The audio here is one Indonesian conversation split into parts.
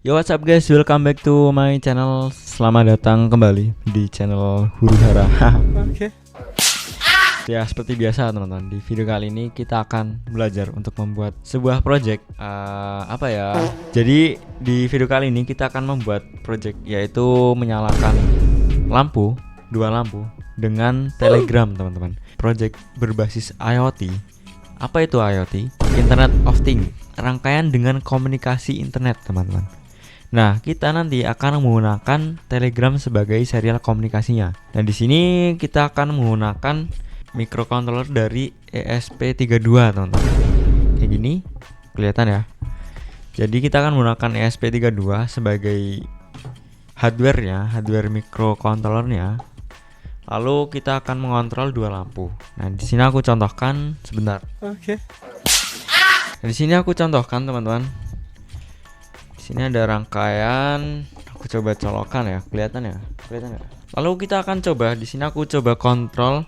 Yo, what's up guys, welcome back to my channel. Selamat datang kembali di channel Huru Hara. Oke. Ya, seperti biasa teman-teman, di video kali ini kita akan belajar untuk membuat sebuah project. Jadi di video kali ini kita akan membuat project, yaitu menyalakan lampu, dua lampu dengan Telegram teman-teman. Project berbasis IoT. Apa itu IoT? Internet of Things, rangkaian dengan komunikasi internet teman-teman. Nah, kita nanti akan menggunakan Telegram sebagai serial komunikasinya. Dan di sini kita akan menggunakan microcontroller dari ESP32, teman-teman. Kayak gini, kelihatan ya. Jadi kita akan menggunakan ESP32 sebagai hardware microcontrollernya. Lalu kita akan mengontrol dua lampu. Nah, di sini aku contohkan sebentar. Oke. Di sini aku contohkan, teman-teman. Sini ada rangkaian, aku coba colokan ya, kelihatan ya. Lalu kita akan coba, di sini aku coba kontrol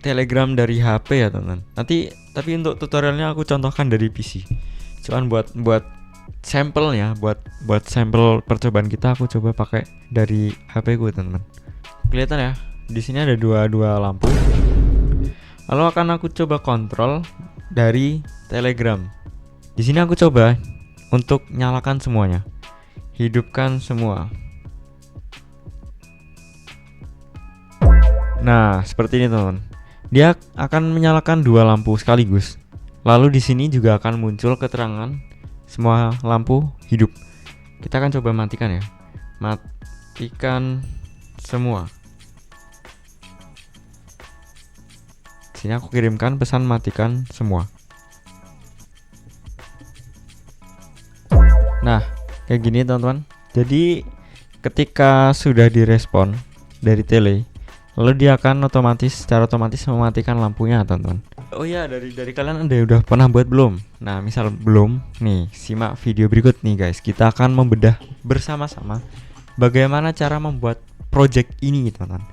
Telegram dari HP ya teman-teman. Tapi untuk tutorialnya aku contohkan dari PC. Cuman buat sampelnya, buat sampel percobaan kita aku coba pakai dari HP gue teman-teman. Kelihatan ya, di sini ada dua lampu. Lalu akan aku coba kontrol dari Telegram. Di sini aku coba untuk nyalakan semuanya, hidupkan semua. Nah, seperti ini teman-teman. Dia akan menyalakan dua lampu sekaligus. Lalu di sini juga akan muncul keterangan semua lampu hidup. Kita akan coba matikan ya. Matikan semua. Sini aku kirimkan pesan matikan semua. Nah, kayak gini teman-teman. Jadi ketika sudah direspon dari tele, lalu dia akan secara otomatis mematikan lampunya teman-teman. Oh iya, dari kalian ada yang udah pernah buat belum? Nah, misal belum, nih simak video berikut nih guys. Kita akan membedah bersama-sama bagaimana cara membuat project ini teman-teman.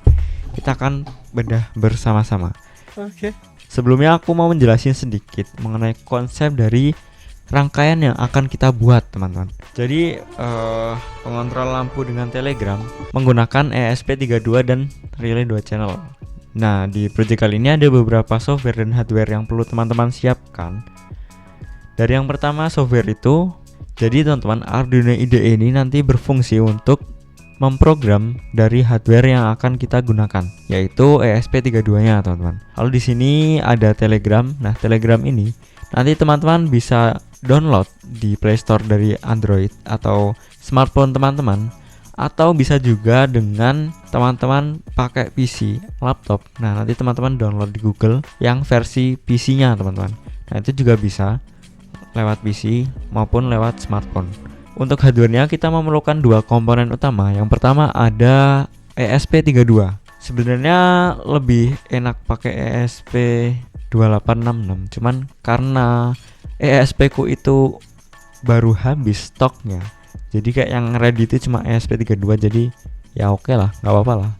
Kita akan bedah bersama-sama. Oke. Sebelumnya aku mau menjelasin sedikit mengenai konsep dari rangkaian yang akan kita buat teman-teman. Jadi pengontrol lampu dengan Telegram menggunakan ESP32 dan relay 2 channel. Nah, di project kali ini ada beberapa software dan hardware yang perlu teman-teman siapkan. Dari yang pertama software itu, jadi teman-teman, Arduino IDE ini nanti berfungsi untuk memprogram dari hardware yang akan kita gunakan, yaitu ESP32-nya teman-teman. Lalu di sini ada Telegram. Nah, Telegram ini nanti teman-teman bisa download di Play Store dari Android atau smartphone teman-teman, atau bisa juga dengan teman-teman pakai PC, laptop. Nah, nanti teman-teman download di Google yang versi PC-nya teman-teman. Nah, itu juga bisa lewat PC maupun lewat smartphone. Untuk hardware-nya kita memerlukan dua komponen utama. Yang pertama ada ESP32. Sebenarnya lebih enak pakai ESP2866, cuman karena ESP ku itu baru habis stoknya, jadi kayak yang ready itu cuma ESP32, jadi ya oke lah, nggak apa-apa lah.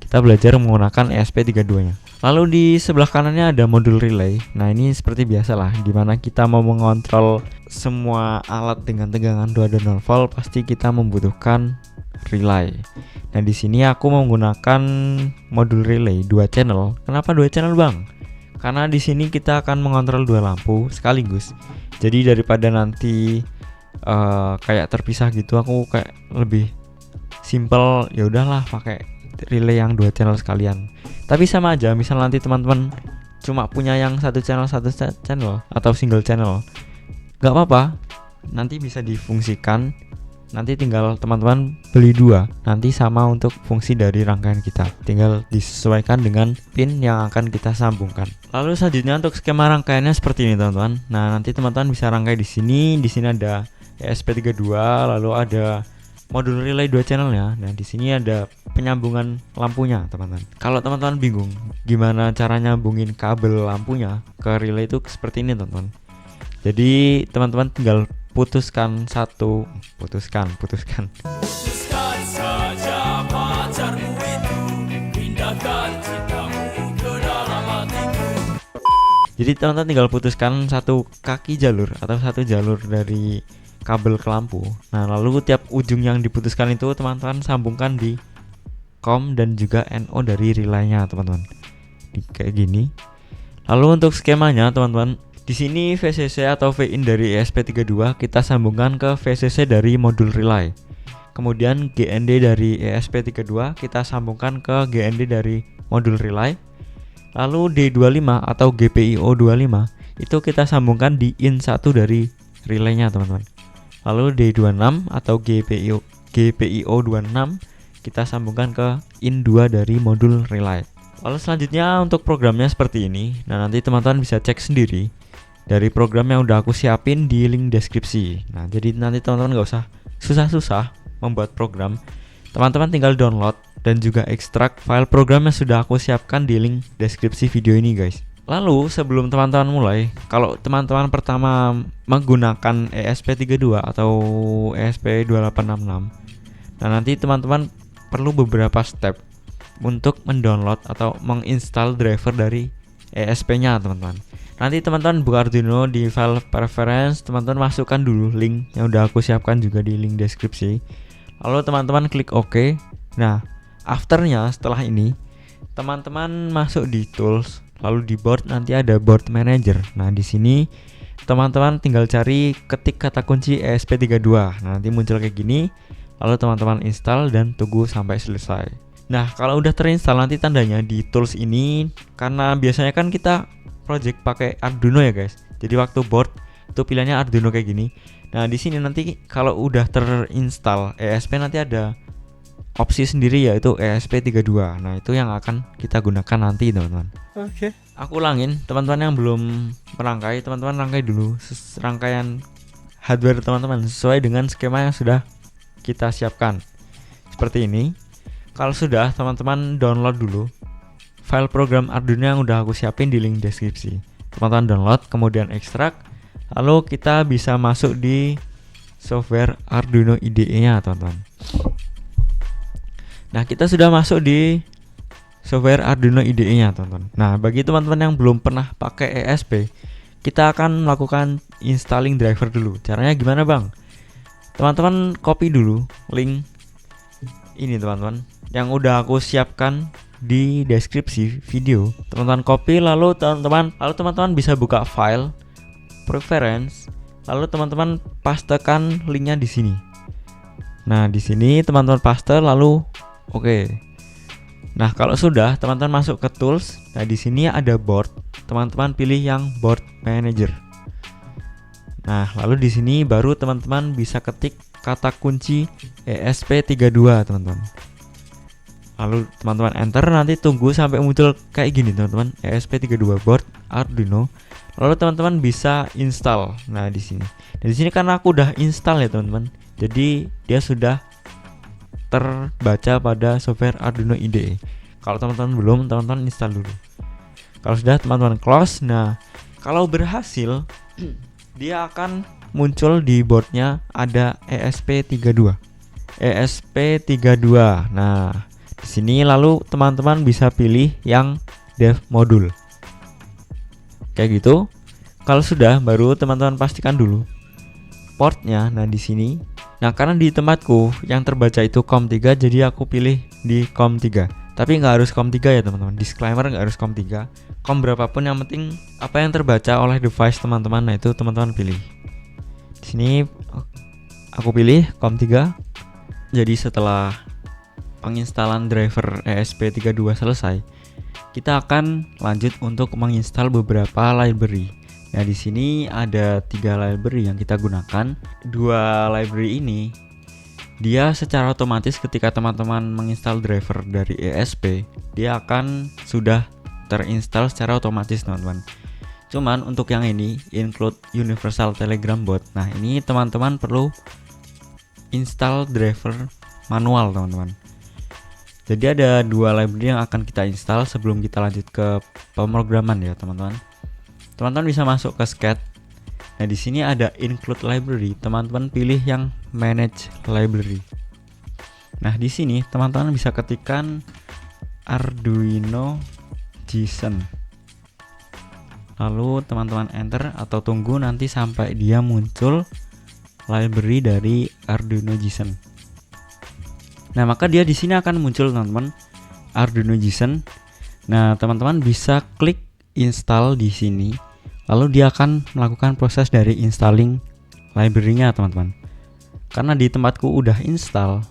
Kita belajar menggunakan ESP32 nya. Lalu di sebelah kanannya ada modul relay. Nah, ini seperti biasa lah, dimana kita mau mengontrol semua alat dengan tegangan 220 volt, pasti kita membutuhkan relay. Nah, di sini aku menggunakan modul relay 2 channel. Kenapa 2 channel bang? Karena di sini kita akan mengontrol dua lampu sekaligus. Jadi daripada nanti kayak terpisah gitu, aku kayak lebih simple, ya udahlah pakai relay yang 2 channel sekalian. Tapi sama aja, misal nanti teman-teman cuma punya yang satu channel atau single channel, nggak apa-apa, nanti bisa difungsikan. Nanti tinggal teman-teman beli 2, nanti sama untuk fungsi dari rangkaian kita, tinggal disesuaikan dengan pin yang akan kita sambungkan. Lalu selanjutnya untuk skema rangkaiannya seperti ini teman-teman. Nah, nanti teman-teman bisa rangkai di sini. Di sini ada ESP32, lalu ada modul relay 2 channelnya. Nah, di sini ada penyambungan lampunya teman-teman. Kalau teman-teman bingung gimana cara nyambungin kabel lampunya ke relay, itu seperti ini teman-teman. Jadi teman-teman tinggal putuskan saja pacarmu itu, pindahkan cintamu ke dalam hatiku. Jadi teman-teman tinggal putuskan satu kaki jalur atau satu jalur dari kabel ke lampu. Nah, lalu tiap ujung yang diputuskan itu teman-teman sambungkan di COM dan juga NO dari relaynya, teman-teman. Kayak gini. Lalu untuk skemanya, teman-teman, di sini VCC atau VIN dari ESP32 kita sambungkan ke VCC dari modul relay. Kemudian GND dari ESP32 kita sambungkan ke GND dari modul relay. Lalu D25 atau GPIO25 itu kita sambungkan di IN1 dari relaynya, teman-teman. Lalu D26 atau GPIO26 kita sambungkan ke IN2 dari modul relay. Lalu selanjutnya untuk programnya seperti ini. Nah, nanti teman-teman bisa cek sendiri dari program yang udah aku siapin di link deskripsi. Nah, jadi nanti teman-teman gak usah susah-susah membuat program. Teman-teman tinggal download dan juga ekstrak file program yang sudah aku siapkan di link deskripsi video ini, guys. Lalu sebelum teman-teman mulai, kalau teman-teman pertama menggunakan ESP32 atau ESP2866, nah nanti teman-teman perlu beberapa step untuk mendownload atau menginstal driver dari ESP-nya, teman-teman. Nanti teman-teman buka Arduino di file preference, teman-teman masukkan dulu link yang udah aku siapkan juga di link deskripsi. Lalu teman-teman klik OK. Nah, afternya setelah ini teman-teman masuk di tools, lalu di board nanti ada board manager. Nah, di sini teman-teman tinggal cari ketik kata kunci ESP32. Nah, nanti muncul kayak gini. Lalu teman-teman install dan tunggu sampai selesai. Nah, kalau udah terinstall nanti tandanya di tools ini, karena biasanya kan kita project pakai Arduino ya, guys. Jadi waktu board itu pilihannya Arduino kayak gini. Nah, di sini nanti kalau udah terinstall ESP nanti ada opsi sendiri yaitu ESP32. Nah, itu yang akan kita gunakan nanti, teman-teman. Oke. Aku ulangin, teman-teman yang belum merangkai, teman-teman rangkai dulu rangkaian hardware teman-teman sesuai dengan skema yang sudah kita siapkan. Seperti ini. Kalau sudah, teman-teman download dulu file program Arduino yang udah aku siapin di link deskripsi. Teman-teman download, kemudian ekstrak. Lalu kita bisa masuk di software Arduino IDE-nya, teman-teman. Nah, kita sudah masuk di software Arduino IDE-nya, teman-teman. Nah, bagi teman-teman yang belum pernah pakai ESP, kita akan melakukan installing driver dulu. Caranya gimana, Bang? Teman-teman copy dulu link ini, teman-teman, yang udah aku siapkan di deskripsi video. Teman-teman copy, lalu teman-teman bisa buka file preference, lalu teman-teman pastekan linknya di sini. Nah, di sini teman-teman paste, lalu oke. Nah, kalau sudah, teman-teman masuk ke tools. Nah, di sini ada board. Teman-teman pilih yang board manager. Nah, lalu di sini baru teman-teman bisa ketik kata kunci ESP32, teman-teman. Lalu teman-teman enter, nanti tunggu sampai muncul kayak gini, teman-teman. ESP32 board Arduino. Lalu teman-teman bisa install. Nah, di sini. Nah, di sini karena aku udah install ya, teman-teman. Jadi dia sudah terbaca pada software Arduino IDE. Kalau teman-teman belum, teman-teman install dulu. Kalau sudah, teman-teman close. Nah, kalau berhasil dia akan muncul di boardnya ada ESP32. ESP32. Nah, di sini lalu teman-teman bisa pilih yang dev modul. Kayak gitu. Kalau sudah, baru teman-teman pastikan dulu portnya. Nah, di sini. Nah, karena di tempatku yang terbaca itu COM3, jadi aku pilih di COM3. Tapi nggak harus COM3 ya, teman-teman. Disclaimer, nggak harus COM3. COM berapapun yang penting apa yang terbaca oleh device teman-teman. Nah, itu teman-teman pilih. Di sini aku pilih COM3. Jadi setelah penginstalan driver ESP32 selesai, kita akan lanjut untuk menginstal beberapa library. Nah, di sini ada 3 library yang kita gunakan. 2 library ini dia secara otomatis ketika teman-teman menginstal driver dari ESP, dia akan sudah terinstall secara otomatis, teman-teman. Cuman untuk yang ini include Universal Telegram Bot. Nah, ini teman-teman perlu install driver manual, teman-teman. Jadi ada 2 library yang akan kita install sebelum kita lanjut ke pemrograman ya, teman-teman. Teman-teman bisa masuk ke SCAD. Nah, di sini ada include library. Teman-teman pilih yang manage library. Nah, di sini teman-teman bisa ketikkan Arduino JSON. Lalu teman-teman enter atau tunggu nanti sampai dia muncul library dari Arduino JSON. Nah, maka dia di sini akan muncul teman-teman Arduino JSON. Nah, teman-teman bisa klik install di sini. Lalu dia akan melakukan proses dari installing library-nya, teman-teman. Karena di tempatku udah install,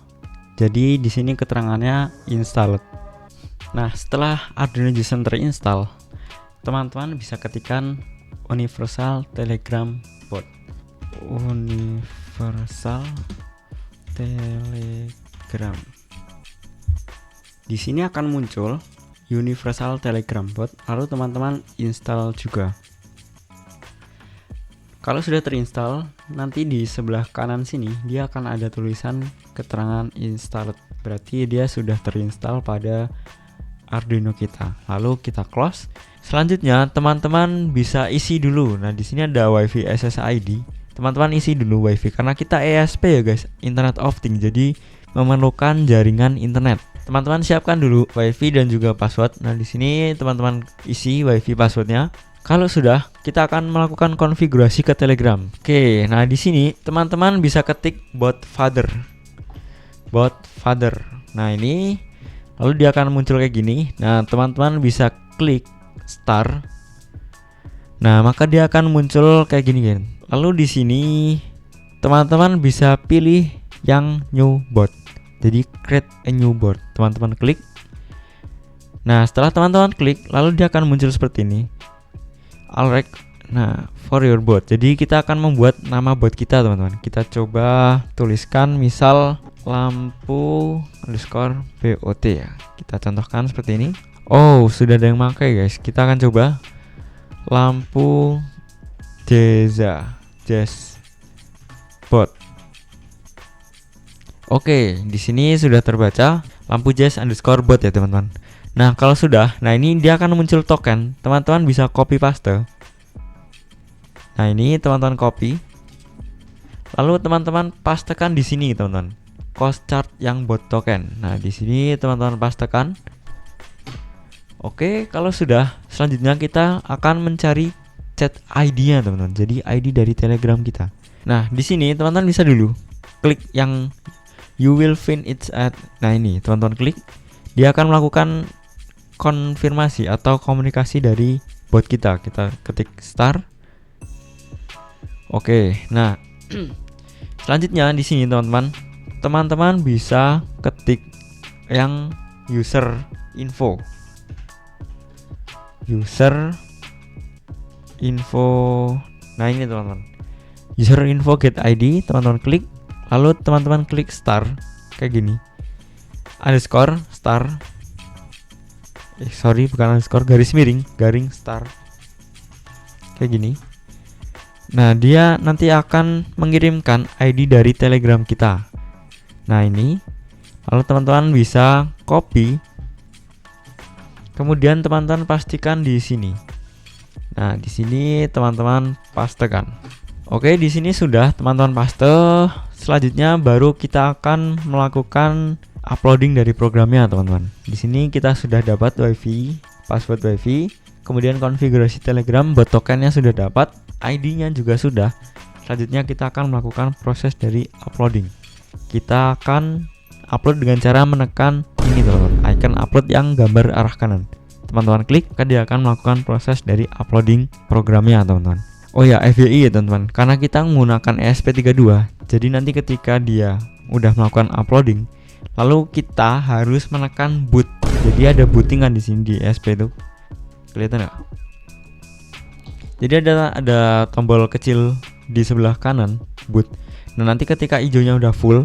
jadi di sini keterangannya installed. Nah, setelah Arduino JSON terinstall, teman-teman bisa ketikkan Universal Telegram Bot. Universal Telegram. Di sini akan muncul Universal Telegram Bot, lalu teman-teman install juga. Kalau sudah terinstall, nanti di sebelah kanan sini dia akan ada tulisan keterangan installed. Berarti dia sudah terinstall pada Arduino kita. Lalu kita close. Selanjutnya teman-teman bisa isi dulu. Nah, di sini ada WiFi SSID. Teman-teman isi dulu WiFi karena kita ESP ya guys, Internet of Things. Jadi memerlukan jaringan internet. Teman-teman siapkan dulu WiFi dan juga password. Nah, di sini teman-teman isi WiFi passwordnya. Kalau sudah, kita akan melakukan konfigurasi ke Telegram. Oke, nah di sini teman-teman bisa ketik bot father. Nah, ini lalu dia akan muncul kayak gini. Nah, teman-teman bisa klik start. Nah, maka dia akan muncul kayak gini kan. Lalu di sini teman-teman bisa pilih yang new bot. Jadi create a new bot. Teman-teman klik. Nah, setelah teman-teman klik, lalu dia akan muncul seperti ini. Alright, nah for your bot. Jadi kita akan membuat nama bot kita, teman-teman. Kita coba tuliskan misal lampu_bot ya. Kita contohkan seperti ini. Oh, sudah ada yang pakai guys. Kita akan coba lampu jazz bot. Oke, di sini sudah terbaca lampu jazz_bot ya teman-teman. Nah, kalau sudah, nah ini dia akan muncul token. Teman-teman bisa copy paste. Nah, ini teman-teman copy. Lalu teman-teman pastekan di sini, teman-teman. Cost chart yang bot token. Nah, di sini teman-teman pastekan. Oke, kalau sudah, selanjutnya kita akan mencari chat ID-nya, teman-teman. Jadi ID dari Telegram kita. Nah, di sini teman-teman bisa dulu klik yang you will find it at. Nah, ini teman-teman klik. Dia akan melakukan konfirmasi atau komunikasi dari bot kita. Kita ketik start. Oke, nah selanjutnya di sini teman-teman bisa ketik yang user info. Nah, ini teman-teman. User info get ID, teman-teman klik. Lalu teman-teman klik start kayak gini. Underscore star. Bukan underscore, garing star. Kayak gini. Nah, dia nanti akan mengirimkan ID dari Telegram kita. Nah, ini. Lalu teman-teman bisa copy. Kemudian teman-teman pastikan di sini. Nah, di sini teman-teman pastekan. Oke, di sini sudah teman-teman paste. Selanjutnya baru kita akan melakukan uploading dari programnya, teman-teman. Di sini kita sudah dapat WiFi, password WiFi, kemudian konfigurasi Telegram, bot tokennya sudah dapat, ID-nya juga sudah. Selanjutnya kita akan melakukan proses dari uploading. Kita akan upload dengan cara menekan ini, teman-teman, icon upload yang gambar arah kanan. Teman-teman klik, maka dia akan melakukan proses dari uploading programnya, teman-teman. Oh ya, FYI ya teman-teman, karena kita menggunakan ESP32, jadi nanti ketika dia udah melakukan uploading, lalu kita harus menekan boot. Jadi ada bootingan di sini di ESP itu. Kelihatan nggak? Jadi ada tombol kecil di sebelah kanan boot. Nah, nanti ketika hijaunya udah full,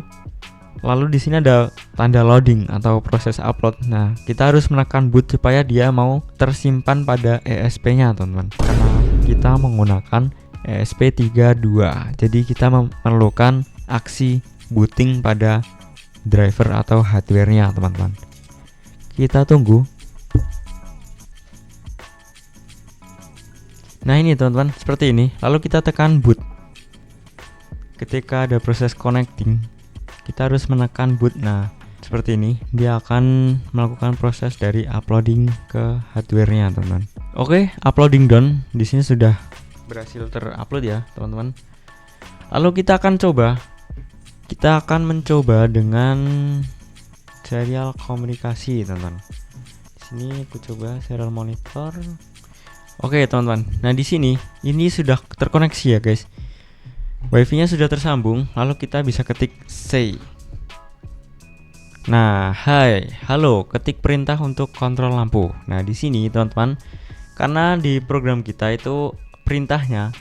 lalu di sini ada tanda loading atau proses upload. Nah, kita harus menekan boot supaya dia mau tersimpan pada ESP-nya, teman-teman. Karena kita menggunakan ESP32. Jadi kita memerlukan aksi booting pada driver atau hardware-nya, teman-teman. Kita tunggu. Nah, ini teman-teman, seperti ini. Lalu kita tekan boot. Ketika ada proses connecting, kita harus menekan boot. Nah, seperti ini. Dia akan melakukan proses dari uploading ke hardware-nya, teman-teman. Oke, uploading done. Di sini sudah berhasil terupload ya, teman-teman. Lalu kita akan mencoba dengan serial komunikasi, teman-teman. Di sini aku coba serial monitor. Oke, teman-teman. Nah, di sini ini sudah terkoneksi ya, guys. Wifi-nya sudah tersambung, lalu kita bisa ketik say. Nah, hai, halo, ketik perintah untuk kontrol lampu. Nah, di sini teman-teman, karena di program kita itu perintahnya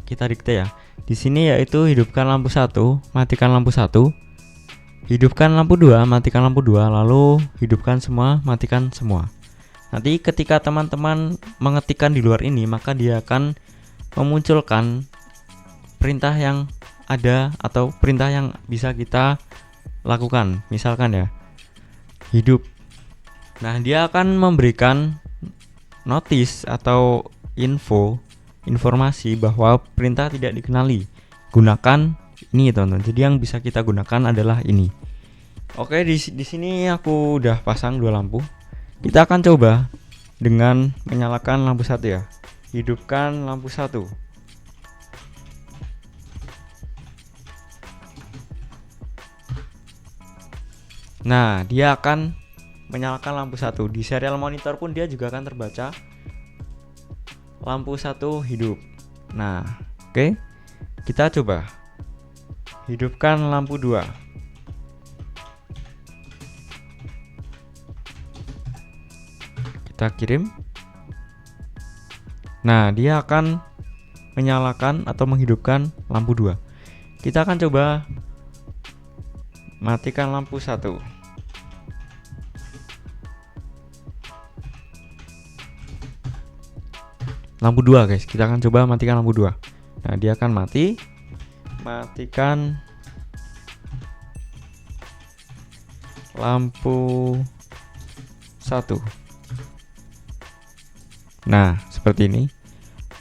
kita dikte ya. Di sini yaitu hidupkan lampu 1, matikan lampu 1, hidupkan lampu 2, matikan lampu 2, lalu hidupkan semua, matikan semua. Nanti ketika teman-teman mengetikkan di luar ini, maka dia akan memunculkan perintah yang ada atau perintah yang bisa kita lakukan. Misalkan ya, hidup. Nah, dia akan memberikan notice atau informasi bahwa perintah tidak dikenali. Gunakan ini, teman-teman. Jadi yang bisa kita gunakan adalah ini. Oke, di sini aku udah pasang 2 lampu. Kita akan coba dengan menyalakan lampu 1 ya. Hidupkan lampu 1. Nah, dia akan menyalakan lampu 1. Di serial monitor pun dia juga akan terbaca lampu 1 hidup. Nah, oke. Kita coba hidupkan lampu 2. Kita kirim. Nah, dia akan menyalakan atau menghidupkan lampu 2. Kita akan coba matikan lampu 1. Lampu 2, guys. Kita akan coba matikan lampu 2. Nah, dia akan mati. Matikan lampu 1. Nah, seperti ini.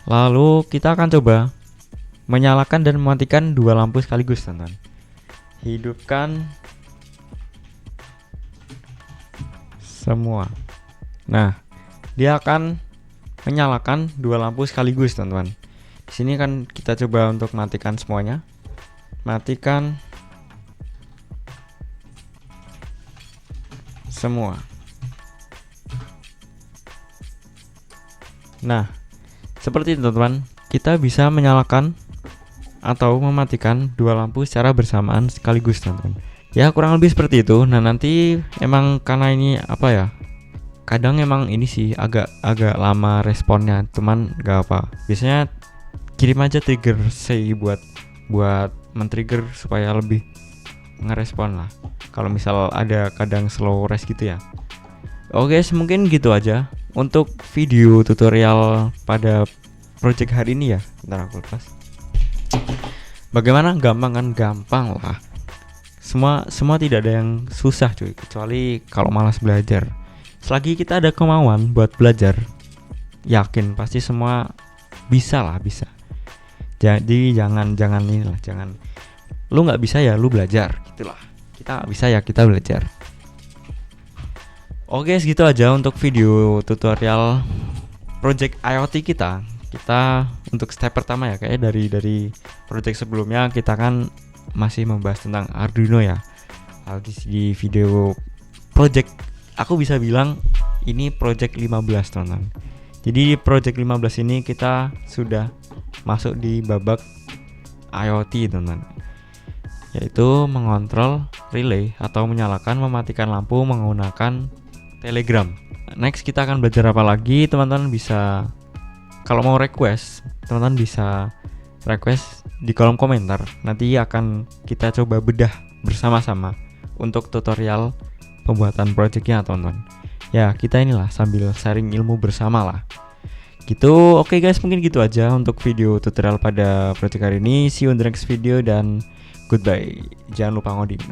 Lalu kita akan coba menyalakan dan mematikan 2 lampu sekaligus, teman-teman. Hidupkan semua. Nah, dia akan menyalakan 2 lampu sekaligus, teman-teman. Di sini kan kita coba untuk matikan semuanya. Matikan semua. Nah, seperti itu, teman-teman. Kita bisa menyalakan atau mematikan 2 lampu secara bersamaan sekaligus, teman-teman. Ya, kurang lebih seperti itu. Nah, nanti emang karena ini apa ya? Kadang emang ini sih agak lama responnya, cuman gak apa. Biasanya kirim aja trigger say buat men-trigger supaya lebih ngerespon lah. Kalau misal ada kadang slow res gitu ya. Oke, mungkin gitu aja untuk video tutorial pada project hari ini ya. Bentar aku lepas. Bagaimana? Gampang kan? Gampang lah. Semua tidak ada yang susah cuy, kecuali kalau malas belajar. Selagi kita ada kemauan buat belajar, yakin pasti semua bisa. Jadi jangan lu nggak bisa ya lu belajar, gitulah. Kita nggak bisa ya kita belajar. Oke, segitu aja untuk video tutorial project IoT kita. Kita untuk step pertama ya, kayak dari project sebelumnya kita kan masih membahas tentang Arduino ya. Di video project aku bisa bilang ini project 15, teman-teman. Jadi di project 15 ini kita sudah masuk di babak IoT, teman-teman. Yaitu mengontrol relay atau menyalakan mematikan lampu menggunakan Telegram. Next kita akan belajar apa lagi, teman-teman bisa kalau mau request, teman-teman bisa request di kolom komentar. Nanti akan kita coba bedah bersama-sama untuk tutorial pembuatan projectnya, teman-teman. Ya, kita inilah sambil sharing ilmu bersama lah. Gitu. Oke guys, mungkin gitu aja untuk video tutorial pada project hari ini. See you in the next video dan goodbye. Jangan lupa ngoding.